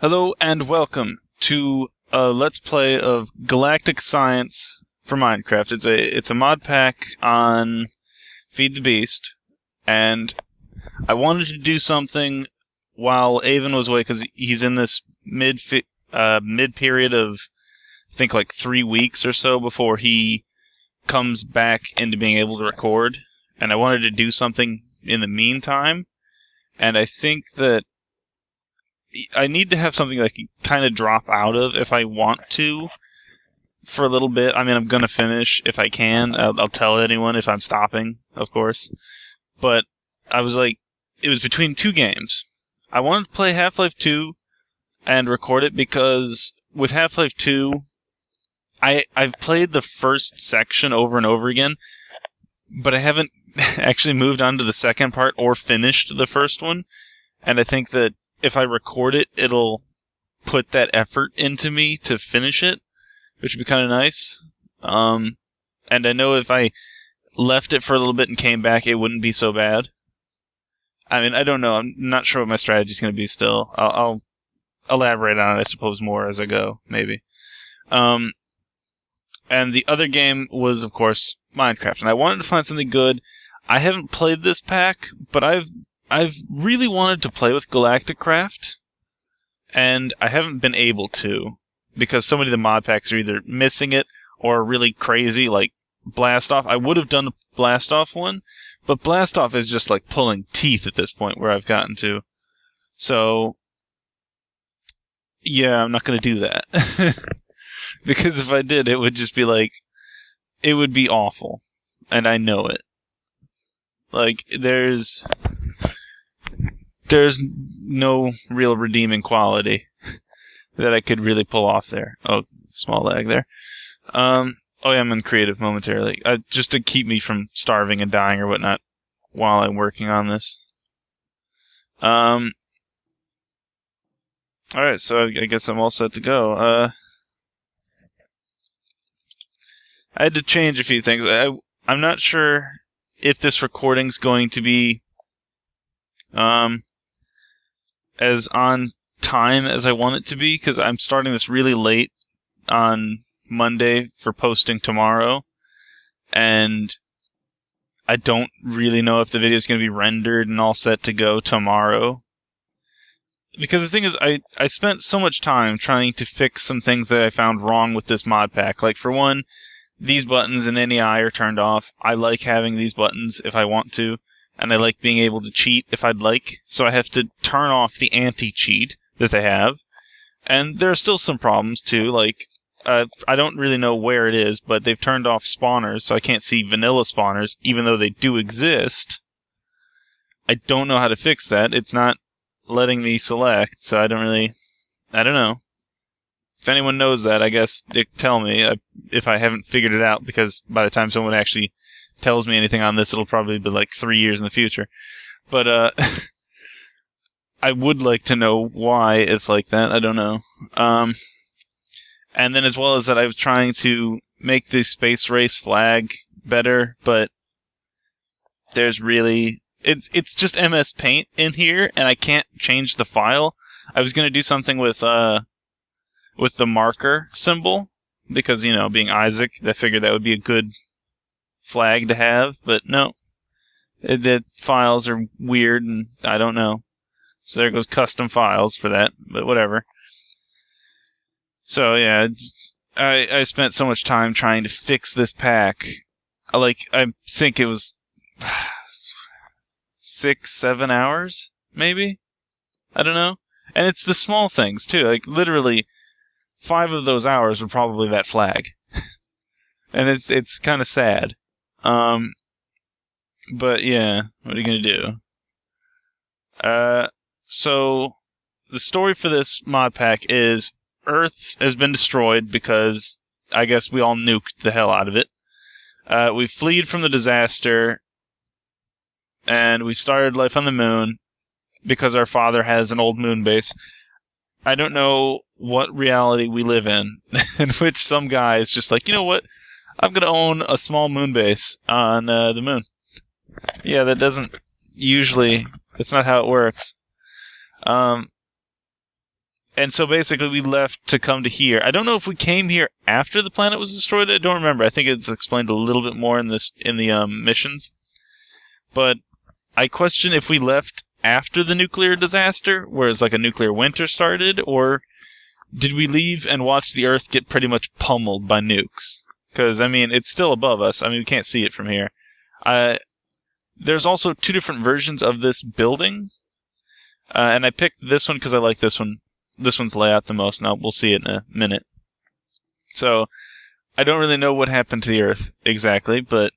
Hello and welcome to a Let's Play of Galactic Science for Minecraft. It's a mod pack on Feed the Beast, and I wanted to do something while Avon was away because he's in this mid period of I think like 3 weeks or so before he comes back into being able to record, and I wanted to do something in the meantime, and I think that I need to have something that I can kind of drop out of if I want to for a little bit. I mean, I'm going to finish if I can. I'll tell anyone if I'm stopping, of course. But I was like, it was between two games. I wanted to play Half-Life 2 and record it because with Half-Life 2, I've played the first section over and over again, but I haven't actually moved on to the second part or finished the first one. And I think that if I record it, it'll put that effort into me to finish it, which would be kind of nice. And I know if I left it for a little bit and came back, it wouldn't be so bad. I mean, I don't know. I'm not sure what my strategy is going to be still. I'll elaborate on it, I suppose, more as I go, maybe. And the other game was, of course, Minecraft. And I wanted to find something good. I haven't played this pack, but I've really wanted to play with Galactic Craft, and I haven't been able to, because so many of the mod packs are either missing it or really crazy, like Blast Off. I would have done a Blast Off one, but Blast Off is just like pulling teeth at this point where I've gotten to. So, yeah, I'm not going to do that. Because if I did, it would just be like, it would be awful, and I know it. Like, there's no real redeeming quality that I could really pull off there. Oh, small lag there. Oh yeah, I'm in creative momentarily. Just to keep me from starving and dying or whatnot while I'm working on this. Alright, so I guess I'm all set to go. I had to change a few things. I'm not sure if this recording's going to be as on time as I want it to be, because I'm starting this really late on Monday for posting tomorrow, and I don't really know if the video is going to be rendered and all set to go tomorrow. Because the thing is, I spent so much time trying to fix some things that I found wrong with this mod pack. Like, for one, these buttons in NEI are turned off. I like having these buttons if I want to. And I like being able to cheat if I'd like, so I have to turn off the anti-cheat that they have. And there are still some problems, too, like, I don't really know where it is, but they've turned off spawners, so I can't see vanilla spawners, even though they do exist. I don't know how to fix that. It's not letting me select, so I don't know. If anyone knows that, I guess tell me if I haven't figured it out, because by the time someone actually tells me anything on this, it'll probably be like 3 years in the future. But I would like to know why it's like that. I don't know. And then as well as that, I was trying to make the space race flag better, but there's really it's just MS Paint in here, and I can't change the file. I was gonna do something with the marker symbol, because, you know, being Isaac, I figured that would be a good flag to have, but no. The files are weird, and I don't know. So there goes custom files for that, but whatever. So yeah, I spent so much time trying to fix this pack. I think it was 6-7 hours, maybe? I don't know. And it's the small things, too. Like, literally, 5 of those hours were probably that flag. And it's kind of sad. But yeah, what are you gonna do? So the story for this mod pack is Earth has been destroyed because I guess we all nuked the hell out of it. We fled from the disaster, and we started life on the moon because our father has an old moon base. I don't know what reality we live in which some guy is just like, you know what? I'm going to own a small moon base on the moon. Yeah, that doesn't usually... That's not how it works. And so basically we left to come to here. I don't know if we came here after the planet was destroyed. I don't remember. I think it's explained a little bit more in the missions. But I question if we left after the nuclear disaster, whereas like a nuclear winter started, or did we leave and watch the Earth get pretty much pummeled by nukes? Because, I mean, it's still above us. I mean, we can't see it from here. There's also 2 different versions of this building. And I picked this one because I like this one. This one's layout the most. Now, we'll see it in a minute. So, I don't really know what happened to the Earth exactly, but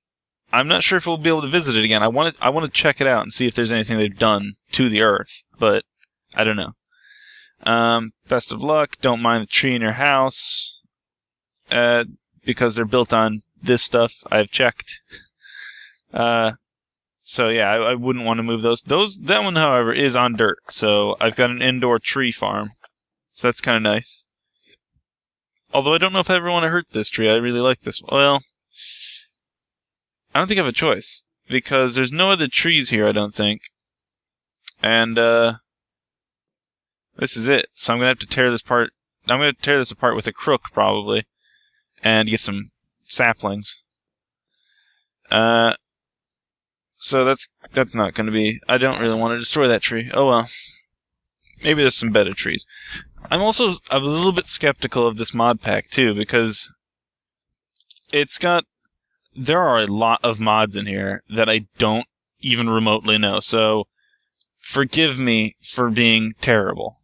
I'm not sure if we'll be able to visit it again. I want to check it out and see if there's anything they've done to the Earth, but I don't know. Best of luck. Don't mind the tree in your house. Because they're built on this stuff. I've checked. So yeah, I wouldn't want to move those. That one, however, is on dirt. So I've got an indoor tree farm. So that's kind of nice. Although I don't know if I ever want to hurt this tree. I really like this one. Well, I don't think I have a choice. Because there's no other trees here, I don't think. And, this is it. So I'm going to have to tear this apart. I'm going to tear this apart with a crook, probably. And get some saplings. So that's not going to be... I don't really want to destroy that tree. Oh well. Maybe there's some better trees. I'm a little bit skeptical of this mod pack, too, because it's got... There are a lot of mods in here that I don't even remotely know, so forgive me for being terrible.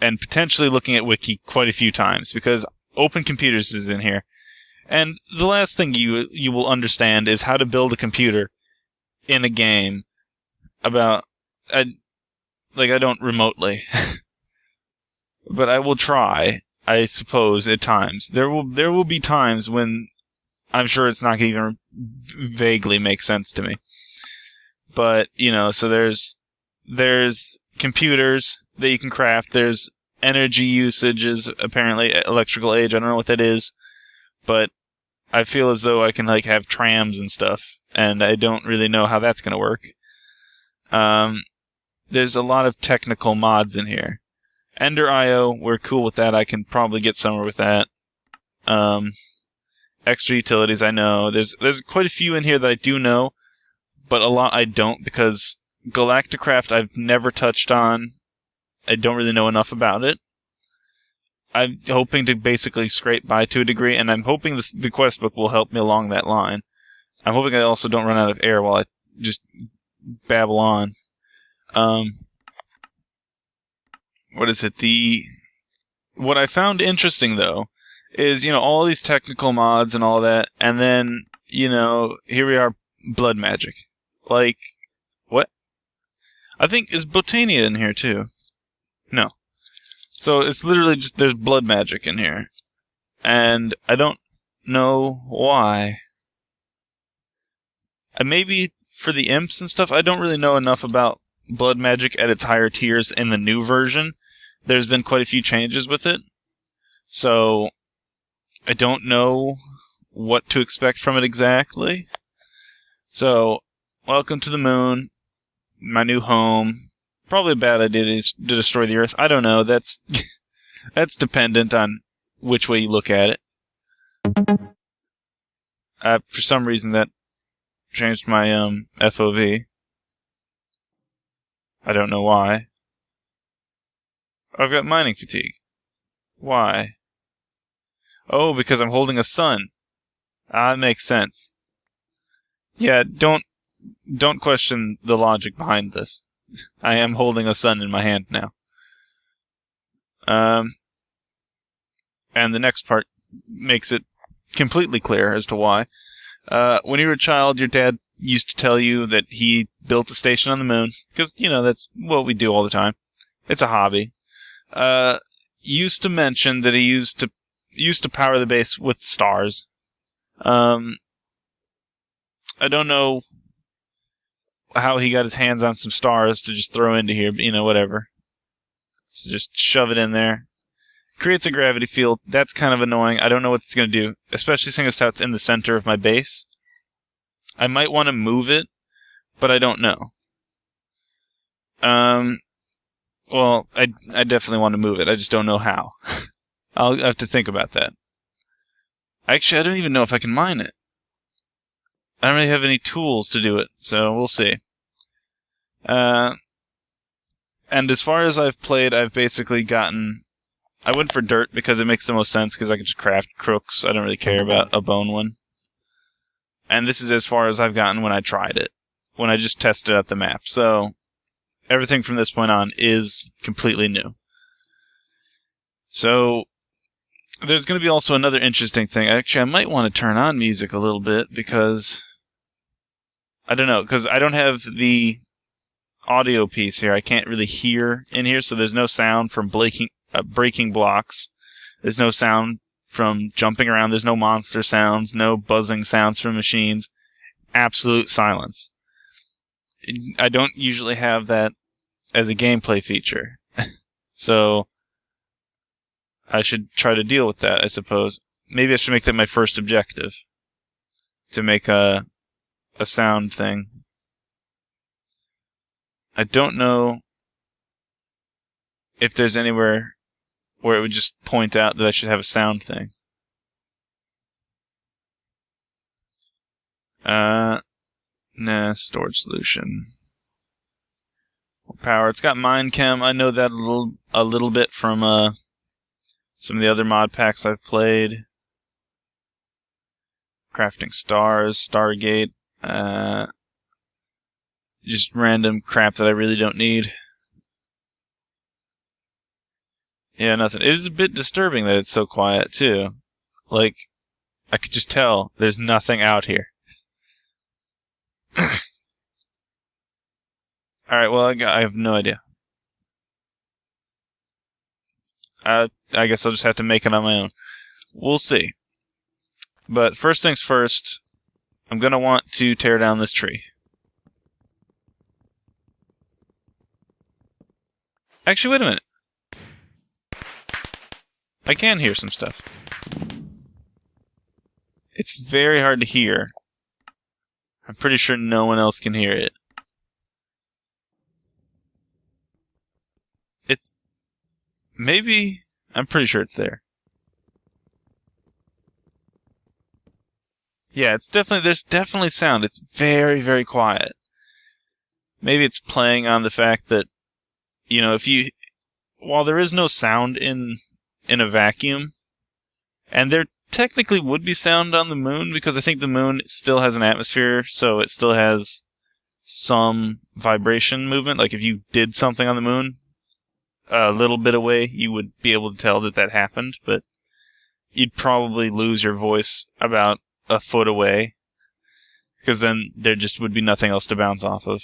And potentially looking at Wiki quite a few times, because Open Computers is in here. And the last thing you will understand is how to build a computer in a game about... I don't remotely. But I will try, I suppose, at times. There will be times when I'm sure it's not going to even vaguely make sense to me. But, so there's computers that you can craft. There's energy usages, apparently, electrical age. I don't know what that is. But I feel as though I can, have trams and stuff. And I don't really know how that's going to work. There's a lot of technical mods in here. Ender IO, we're cool with that. I can probably get somewhere with that. Extra utilities, I know. There's quite a few in here that I do know, but a lot I don't, because Galacticraft I've never touched on. I don't really know enough about it. I'm hoping to basically scrape by to a degree, and I'm hoping the quest book will help me along that line. I'm hoping I also don't run out of air while I just babble on. What is it? What I found interesting, though, is, all these technical mods and all that, and then, here we are, blood magic. What? I think, is Botania in here, too? No. So, it's literally just, there's blood magic in here. And I don't know why. Maybe for the imps and stuff, I don't really know enough about blood magic at its higher tiers in the new version. There's been quite a few changes with it. So, I don't know what to expect from it exactly. So, welcome to the moon. My new home. Probably a bad idea to destroy the Earth. I don't know. That's dependent on which way you look at it. For some reason, that changed my FOV. I don't know why. I've got mining fatigue. Why? Oh, because I'm holding a sun. That makes sense. Yeah, don't question the logic behind this. I am holding a sun in my hand now. And the next part makes it completely clear as to why. When you were a child, your dad used to tell you that he built a station on the moon, because, that's what we do all the time. It's a hobby. Used to mention that he used to power the base with stars. I don't know how he got his hands on some stars to just throw into here, whatever. So just shove it in there. Creates a gravity field. That's kind of annoying. I don't know what it's going to do, especially seeing as how it's in the center of my base. I might want to move it, but I don't know. Well, I definitely want to move it. I just don't know how. I'll have to think about that. Actually, I don't even know if I can mine it. I don't really have any tools to do it, so we'll see. And as far as I've played, I've basically gotten... I went for dirt because it makes the most sense, because I can just craft crooks. I don't really care about a bone one. And this is as far as I've gotten when I tried it. When I just tested out the map. So, everything from this point on is completely new. So, there's going to be also another interesting thing. Actually, I might want to turn on music a little bit, because... I don't know, because I don't have the audio piece here. I can't really hear in here, so there's no sound from breaking blocks. There's no sound from jumping around. There's no monster sounds, no buzzing sounds from machines. Absolute silence. I don't usually have that as a gameplay feature. So, I should try to deal with that, I suppose. Maybe I should make that my first objective. To make a sound thing. I don't know if there's anywhere where it would just point out that I should have a sound thing. Nah, storage solution. Power. It's got Mind Chem. I know that a little bit from some of the other mod packs I've played. Crafting stars, Stargate. Just random crap that I really don't need. Yeah, nothing. It is a bit disturbing that it's so quiet, too. Like, I could just tell there's nothing out here. Alright, well, I have no idea. I guess I'll just have to make it on my own. We'll see. But first things first, I'm going to want to tear down this tree. Actually, wait a minute. I can hear some stuff. It's very hard to hear. I'm pretty sure no one else can hear it. It's... Maybe... I'm pretty sure it's there. Yeah, it's definitely... There's definitely sound. It's very, very quiet. Maybe it's playing on the fact that, you know, if you... While there is no sound in a vacuum, and there technically would be sound on the moon, because I think the moon still has an atmosphere, so it still has some vibration movement. Like if you did something on the moon a little bit away, you would be able to tell that happened, but you'd probably lose your voice about a foot away, because then there just would be nothing else to bounce off of.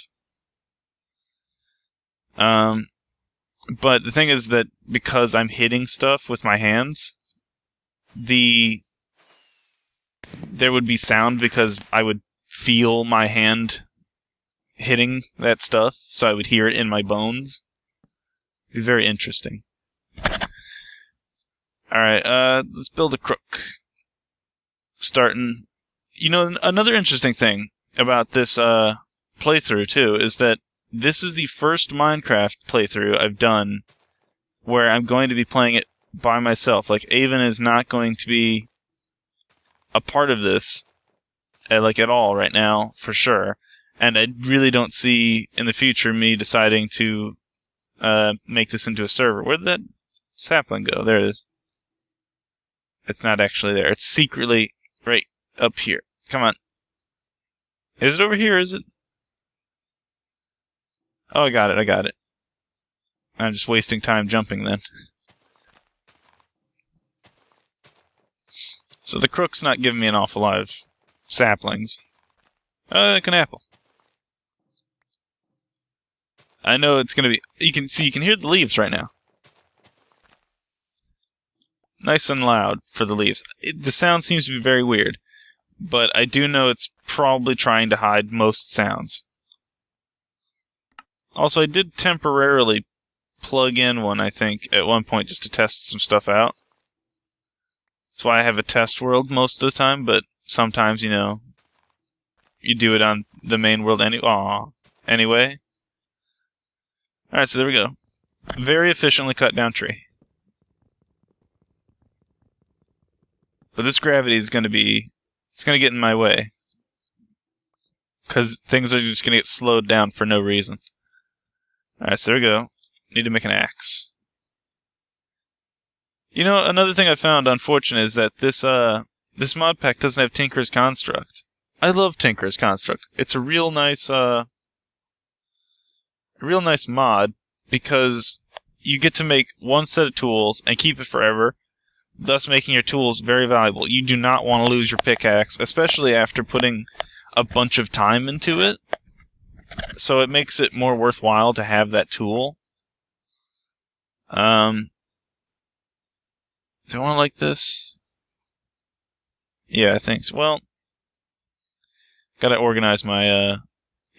But the thing is that because I'm hitting stuff with my hands, there would be sound because I would feel my hand hitting that stuff, so I would hear it in my bones. It'd be very interesting. Alright, let's build a crook. Starting... You know, another interesting thing about this playthrough, too, is that this is the first Minecraft playthrough I've done where I'm going to be playing it by myself. Like, Avon is not going to be a part of this, at all right now, for sure. And I really don't see, in the future, me deciding to make this into a server. Where did that sapling go? There it is. It's not actually there. It's secretly right up here. Come on. Is it over here, is it? Oh, I got it. I'm just wasting time jumping then. So the crook's not giving me an awful lot of saplings. Like an apple. I know it's gonna be... You can hear the leaves right now. Nice and loud for the leaves. The sound seems to be very weird, but I do know it's probably trying to hide most sounds. Also, I did temporarily plug in one, I think, at one point just to test some stuff out. That's why I have a test world most of the time, but sometimes, you know, you do it on the main world anyway. Alright, so there we go. very efficiently cut down tree. But this gravity is going to be... It's going to get in my way. Because things are just going to get slowed down for no reason. Alright, so there we go. Need to make an axe. You know, another thing I found unfortunate is that this mod pack doesn't have Tinker's Construct. I love Tinker's Construct. It's a real nice mod because you get to make one set of tools and keep it forever, thus making your tools very valuable. You do not want to lose your pickaxe, especially after putting a bunch of time into it. So it makes it more worthwhile to have that tool. Do I want to like this? Yeah, I think so. Well, gotta organize my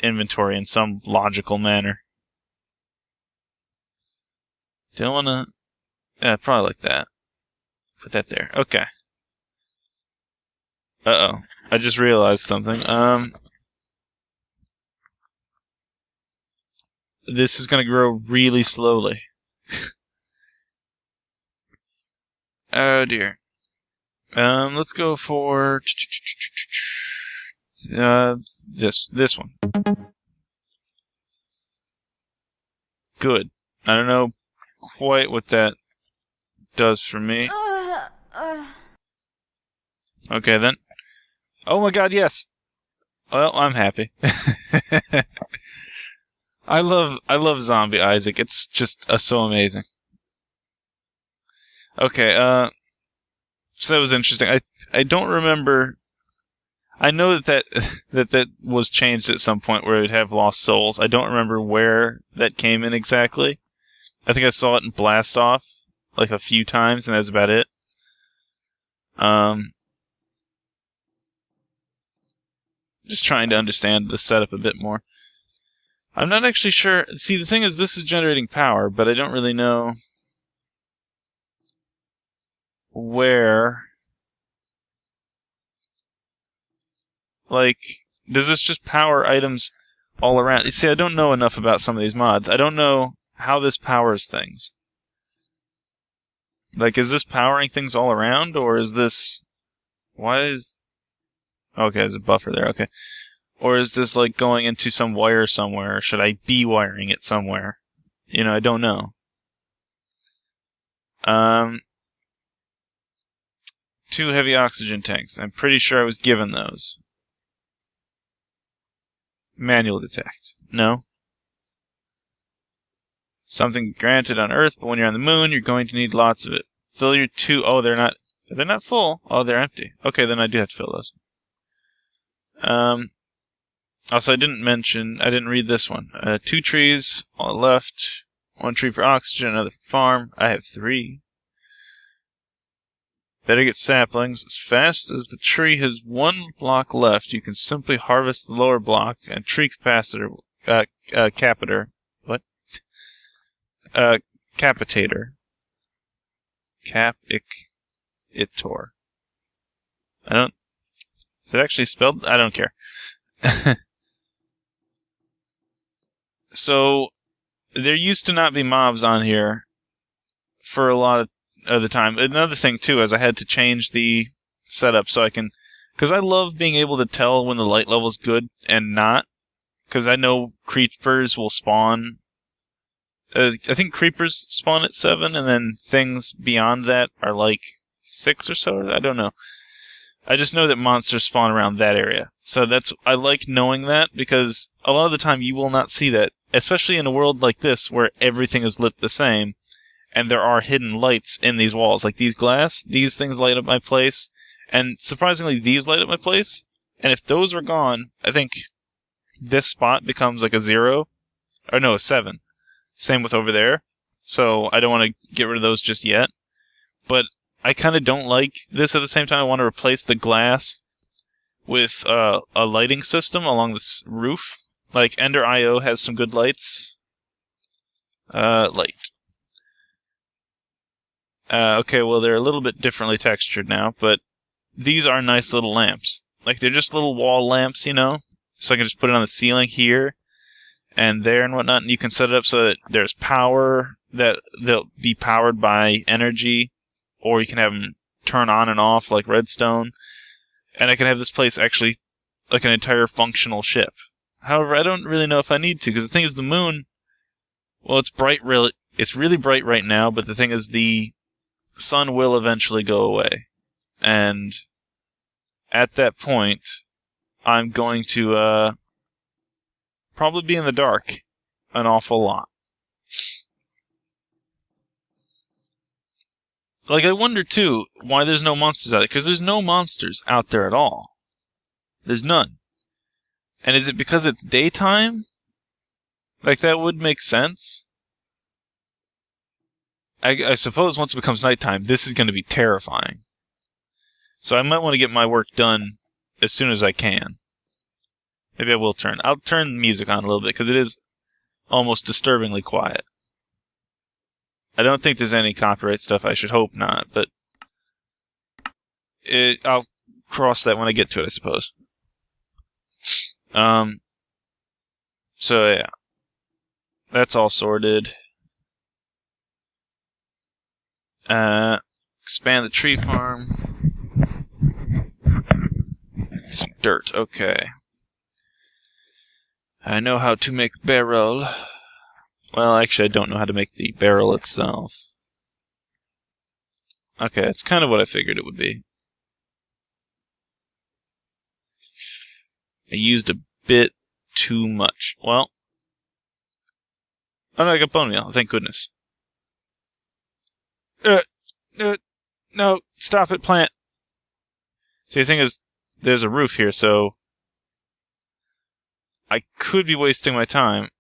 inventory in some logical manner. Do I want to... Yeah, probably like that. Put that there. Okay. Uh-oh. I just realized something. This is gonna grow really slowly. Oh dear. Let's go for... this one. Good. I don't know quite what that does for me. Okay then. Oh my god, yes! Well, I'm happy. I love Zombie Isaac. It's just so amazing. Okay, so that was interesting. I don't remember... I know that was changed at some point where it would have lost souls. I don't remember where that came in exactly. I think I saw it in Blast Off like a few times, and that's about it. Just trying to understand the setup a bit more. I'm not actually sure. See, the thing is, this is generating power, but I don't really know where. Like, does this just power items all around? You see, I don't know enough about some of these mods. I don't know how this powers things. Like, is this powering things all around, or is this... Why is... Okay, there's a buffer there, okay. Or is this, like, going into some wire somewhere, or should I be wiring it somewhere? You know, I don't know. 2 heavy oxygen tanks. I'm pretty sure I was given those. Manual detect. No. Something granted on Earth, but when you're on the moon, you're going to need lots of it. Fill your 2... Oh, they're not full. Oh, they're empty. Okay, then I do have to fill those. Also, I didn't read this one. 2 trees on the left, 1 tree for oxygen, another for farm. I have 3. Better get saplings. As fast as the tree has 1 block left, you can simply harvest the lower block and tree capacitator. What? Capitator. Capitor. I don't... Is it actually spelled? I don't care. So, there used to not be mobs on here for a lot of the time. Another thing, too, is I had to change the setup so I can... Because I love being able to tell when the light level's good and not. Because I know creepers will spawn... I think creepers spawn at 7, and then things beyond that are like 6 or so. I don't know. I just know that monsters spawn around that area. So I like knowing that, because a lot of the time you will not see that, especially in a world like this where everything is lit the same, and there are hidden lights in these walls. Like these things light up my place, and surprisingly these light up my place, and if those are gone, I think this spot becomes like a 0, or no, a 7. Same with over there, so I don't want to get rid of those just yet. But I kind of don't like this at the same time. I want to replace the glass with a lighting system along this roof. Like Ender IO has some good lights. Light. Okay, well they're a little bit differently textured now, but these are nice little lamps. Like they're just little wall lamps, you know? So I can just put it on the ceiling here and there and whatnot, and you can set it up so that there's power, that they'll be powered by energy, or you can have them turn on and off like redstone, and I can have this place actually like an entire functional ship. However, I don't really know if I need to, because the thing is, the moon, well, it's really bright right now, but the thing is, the sun will eventually go away. And at that point, I'm going to probably be in the dark an awful lot. Like, I wonder, too, why there's no monsters out there. Because there's no monsters out there at all. There's none. And is it because it's daytime? Like, that would make sense. I suppose once it becomes nighttime, this is going to be terrifying. So I might want to get my work done as soon as I can. Maybe I'll turn the music on a little bit, because it is almost disturbingly quiet. I don't think there's any copyright stuff. I should hope not, but I'll cross that when I get to it, I suppose. So yeah, that's all sorted. Expand the tree farm. Some dirt, okay. I know how to make barrel. Well, actually, I don't know how to make the barrel itself. Okay, that's kind of what I figured it would be. I used a bit too much. Well. Oh, no, I got bone meal. Thank goodness. No, stop it, plant. See, the thing is, there's a roof here, so I could be wasting my time,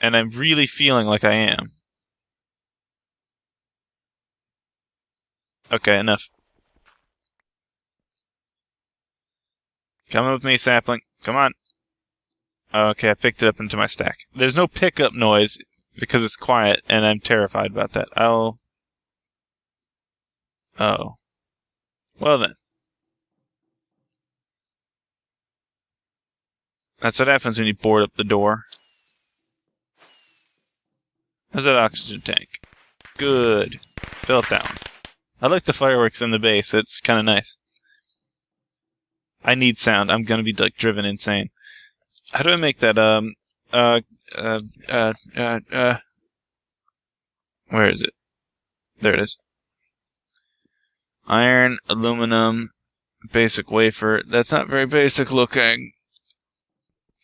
and I'm really feeling like I am. Okay, enough. Come with me, sapling. Come on. Okay, I picked it up into my stack. There's no pickup noise because it's quiet, and I'm terrified about that. Oh. Well then. That's what happens when you board up the door. How's that oxygen tank? Good. Fill it down. I like the fireworks in the base. It's kind of nice. I need sound. I'm gonna be like driven insane. How do I make that? Where is it? There it is. Iron, aluminum, basic wafer. That's not very basic looking.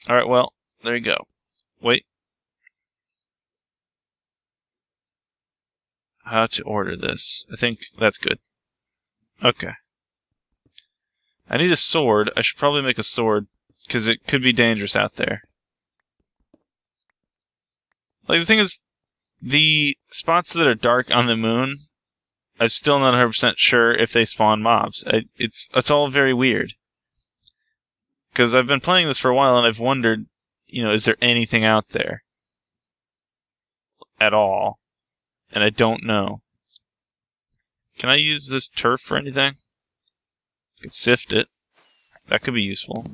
Alright, well, there you go. Wait. How to order this. I think that's good. Okay. I need a sword. I should probably make a sword, because it could be dangerous out there. Like, the thing is, the spots that are dark on the moon, I'm still not 100% sure if they spawn mobs. It's all very weird. Because I've been playing this for a while, and I've wondered, is there anything out there? At all. And I don't know. Can I use this turf for anything? I could sift it. That could be useful.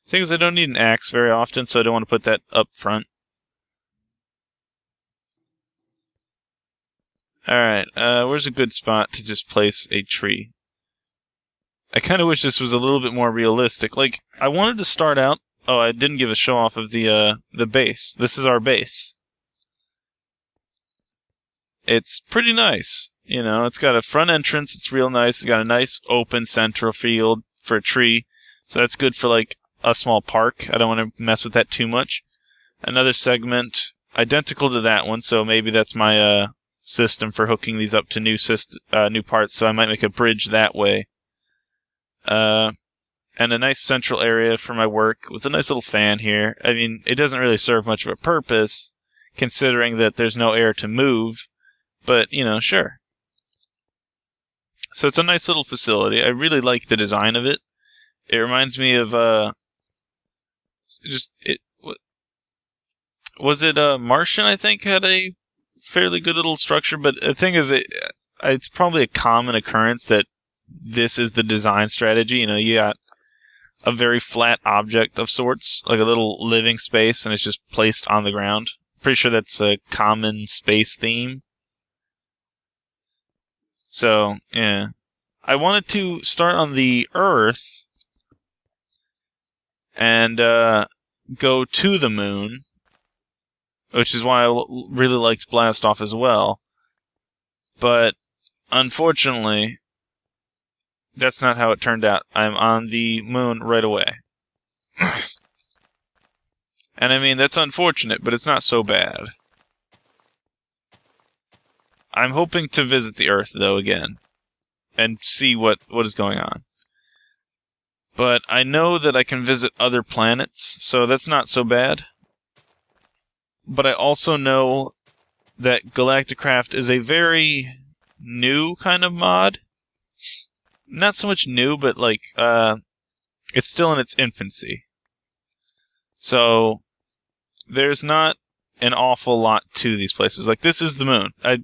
Thing is, I don't need an axe very often, so I don't want to put that up front. Alright, where's a good spot to just place a tree? I kind of wish this was a little bit more realistic. Like, I wanted to start out... Oh, I didn't give a show off of the base. This is our base. It's pretty nice. It's got a front entrance. It's real nice. It's got a nice open central field for a tree. So that's good for, like, a small park. I don't want to mess with that too much. Another segment identical to that one, so maybe that's my system for hooking these up to new parts, so I might make a bridge that way. And a nice central area for my work with a nice little fan here. I mean, it doesn't really serve much of a purpose, considering that there's no air to move, but, sure. So it's a nice little facility. I really like the design of it. It reminds me of, was it Martian, I think, had a fairly good little structure, but the thing is, it's probably a common occurrence that this is the design strategy. You got a very flat object of sorts, like a little living space, and it's just placed on the ground. Pretty sure that's a common space theme. So, yeah. I wanted to start on the Earth and go to the moon, which is why I really liked Blast Off as well. But, unfortunately, that's not how it turned out. I'm on the moon right away. And I mean, that's unfortunate, but it's not so bad. I'm hoping to visit the Earth, though, again, and see what is going on. But I know that I can visit other planets, so that's not so bad. But I also know that Galacticraft is a very new kind of mod. Not so much new, but like, it's still in its infancy. So, there's not an awful lot to these places. Like, this is the moon. I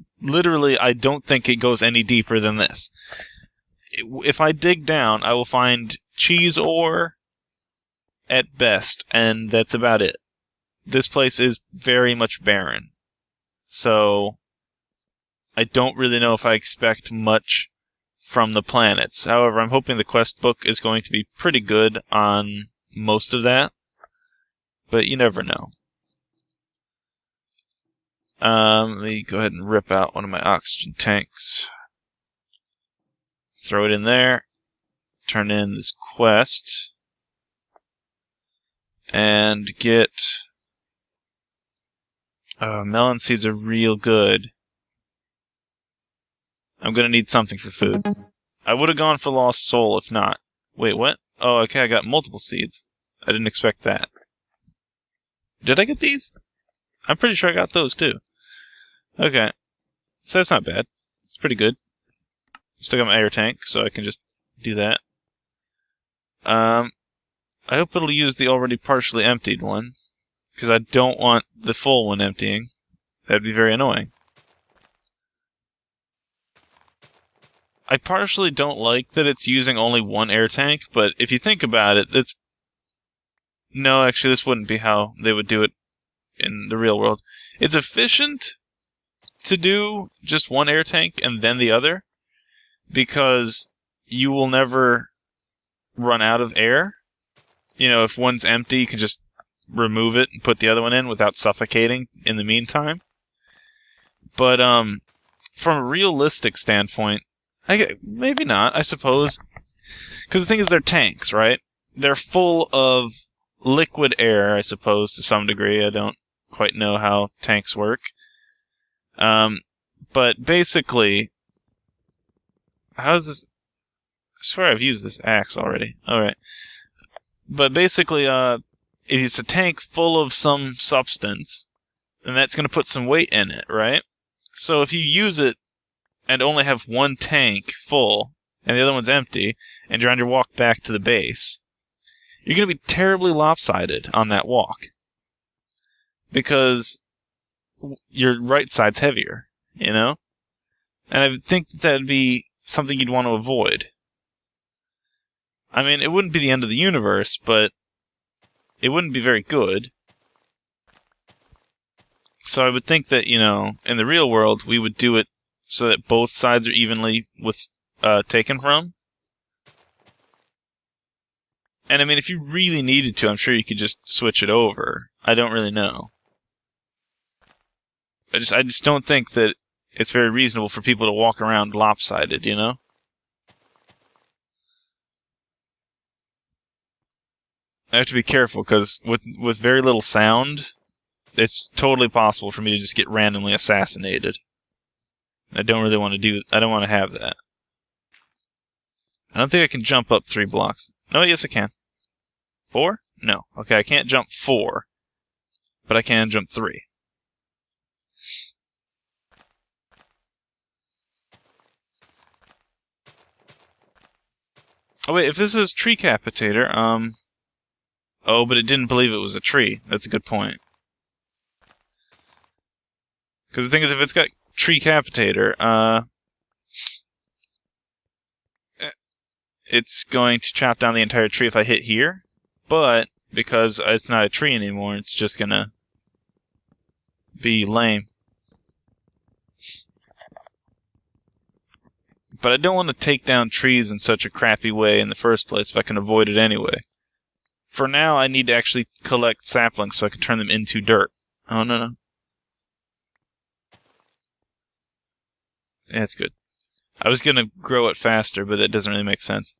don't think it goes any deeper than this. If I dig down, I will find cheese ore at best, and that's about it. This place is very much barren. So, I don't really know if I expect much from the planets. However, I'm hoping the quest book is going to be pretty good on most of that. But you never know. Let me go ahead and rip out one of my oxygen tanks. Throw it in there. Turn in this quest. And get... melon seeds are real good. I'm gonna need something for food. I would have gone for Lost Soul if not. Wait, what? Oh, okay, I got multiple seeds. I didn't expect that. Did I get these? I'm pretty sure I got those too. Okay. So that's not bad. It's pretty good. Still got my air tank, so I can just do that. I hope it'll use the already partially emptied one, because I don't want the full one emptying. That'd be very annoying. I partially don't like that it's using only one air tank, but if you think about it, it's... No, actually, this wouldn't be how they would do it in the real world. It's efficient to do just one air tank and then the other, because you will never run out of air. You know, if one's empty, you can just remove it and put the other one in without suffocating in the meantime. But from a realistic standpoint, maybe not, I suppose. Because the thing is, they're tanks, right? They're full of liquid air, I suppose, to some degree. I don't quite know how tanks work. But basically, how is this? I swear I've used this axe already. Alright. But basically, it's a tank full of some substance, and that's going to put some weight in it, right? So if you use it and only have one tank full, and the other one's empty, and you're on your walk back to the base, you're going to be terribly lopsided on that walk. Because your right side's heavier, you know? And I think that'd be something you'd want to avoid. I mean, it wouldn't be the end of the universe, but it wouldn't be very good. So I would think that, you know, in the real world, we would do it so that both sides are evenly taken from. And I mean, if you really needed to, I'm sure you could just switch it over. I don't really know. I just don't think that it's very reasonable for people to walk around lopsided, you know? I have to be careful, because with very little sound, it's totally possible for me to just get randomly assassinated. I don't really want to I don't want to have that. I don't think I can jump up 3 blocks. No, yes I can. 4? No. Okay, I can't jump 4. But I can jump 3. Oh wait, if this is Tree Capitator, oh, but it didn't believe it was a tree. That's a good point. Because the thing is, if it's got Tree Capitator, it's going to chop down the entire tree if I hit here, but because it's not a tree anymore, it's just gonna be lame. But I don't want to take down trees in such a crappy way in the first place if I can avoid it anyway. For now, I need to actually collect saplings so I can turn them into dirt. Oh, no. Yeah, it's good. I was going to grow it faster, but that doesn't really make sense.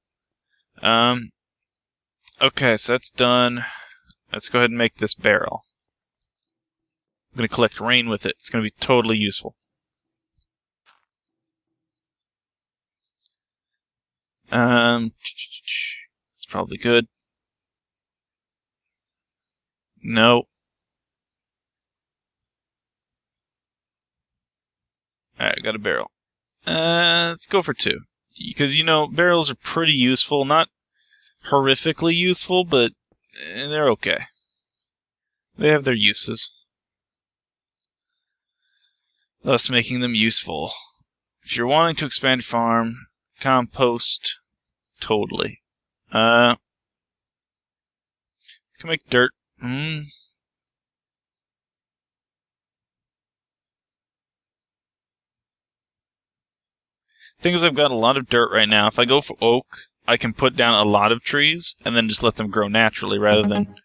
Okay, so that's done. Let's go ahead and make this barrel. I'm going to collect rain with it. It's going to be totally useful. It's probably good. No. Alright, I got a barrel. Let's go for 2. Because, barrels are pretty useful. Not horrifically useful, but they're okay. They have their uses. Thus making them useful. If you're wanting to expand your farm, compost, totally. Can make dirt. Thing is, I've got a lot of dirt right now. If I go for oak, I can put down a lot of trees and then just let them grow naturally rather than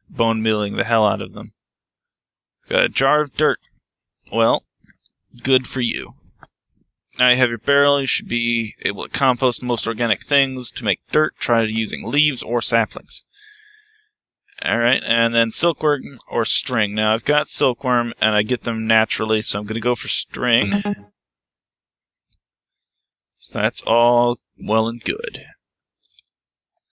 bone mealing the hell out of them. Got a jar of dirt. Well, good for you. Now you have your barrel. You should be able to compost most organic things. To make dirt, try using leaves or saplings. Alright, and then silkworm or string. Now I've got silkworm and I get them naturally, so I'm going to go for string. So that's all well and good.